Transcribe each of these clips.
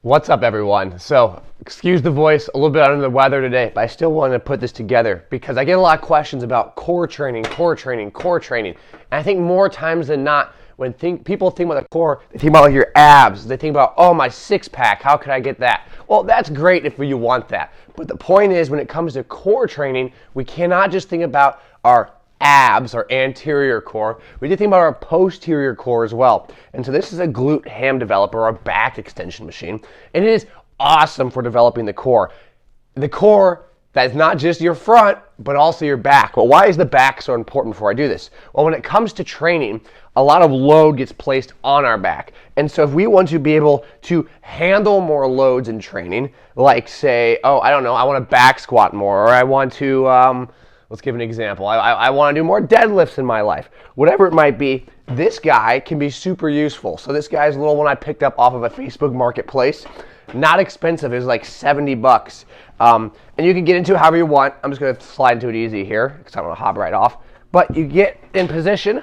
What's up, everyone? So, excuse the voice, a little bit under the weather today, but I still want to put this together because I get a lot of questions about core training. And I think more times than not, when people think about the core, they think about like your abs. They think about, oh, my six-pack, how could I get that? Well, that's great if you want that. But the point is, when it comes to core training, we cannot just think about our abs, our anterior core. We need to think about our posterior core as well. And so this is a glute ham developer, or a back extension machine. And it is awesome for developing the core. The core that is not just your front, but also your back. Well, why is the back so important before I do this? Well, when it comes to training, a lot of load gets placed on our back. And so if we want to be able to handle more loads in training, like say, oh, I don't know, I want to back squat more, or I want to, let's give an example. I want to do more deadlifts in my life. Whatever it might be, this guy can be super useful. So this guy's a little one I picked up off of a Facebook marketplace. Not expensive. It was like 70 bucks. And you can get into it however you want. I'm just going to slide into it easy here because I don't want to hop right off. But you get in position.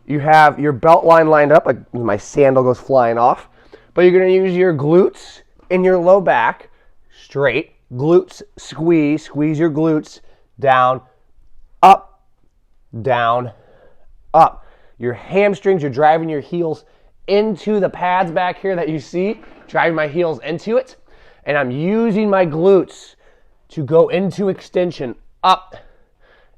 You have your belt line lined up. Like my sandal goes flying off. But you're going to use your glutes and your low back straight. Glutes squeeze. Squeeze your glutes. Down, up, down, up. Your hamstrings, you're driving your heels into the pads back here that you see, driving my heels into it. And I'm using my glutes to go into extension, up,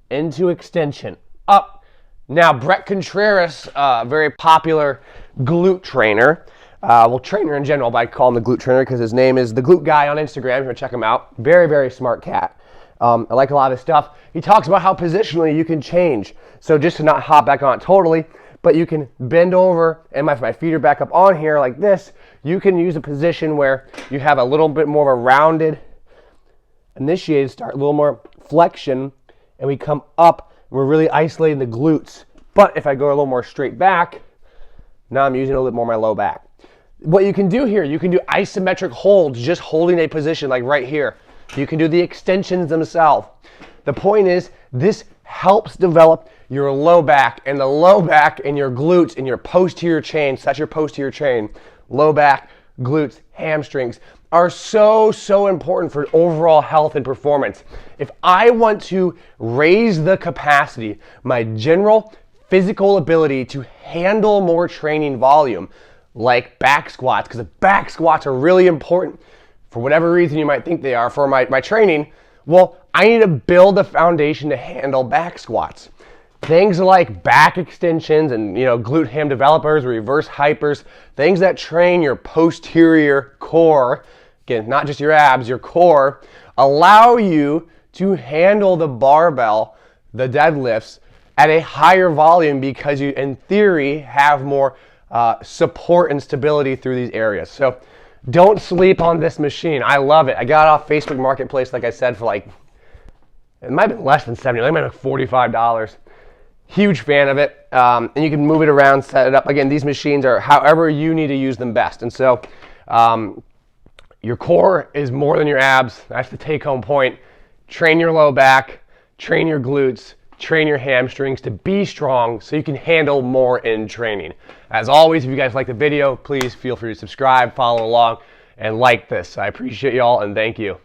into extension, up. Now, Brett Contreras, very popular glute trainer, well, trainer in general, but I call him the glute trainer because his name is the Glute Guy on Instagram. You're going to check him out. Very, very smart cat. I like a lot of his stuff. He talks about how positionally you can change. So just to not hop back on it totally, but you can bend over, and my feet are back up on here like this. You can use a position where you have a little bit more of a rounded, initiated start, a little more flexion, and we come up, and we're really isolating the glutes. But if I go a little more straight back, now I'm using a little bit more of my low back. What you can do here, you can do isometric holds, just holding a position like right here. You can do the extensions themselves. The point is, this helps develop your low back, and the low back and your glutes and your posterior chain, so that's your posterior chain, low back, glutes, hamstrings, are so important for overall health and performance. If I want to raise the capacity, my general physical ability to handle more training volume, like back squats, because the back squats are really important for whatever reason you might think they are for my training, well, I need to build a foundation to handle back squats. Things like back extensions and glute ham developers, reverse hypers, things that train your posterior core, again, not just your abs, your core, allow you to handle the barbell, the deadlifts, at a higher volume because you, in theory, have more support and stability through these areas. So don't sleep on this machine. I love it. I got it off Facebook Marketplace, like I said, for like, it might have been less than $70. It might have been $45. Huge fan of it. And you can move it around, set it up. Again, these machines are however you need to use them best. And so your core is more than your abs. That's the take-home point. Train your low back, train your glutes, train your hamstrings to be strong so you can handle more in training. As always, if you guys like the video, please feel free to subscribe, follow along, and like this. I appreciate y'all, and thank you.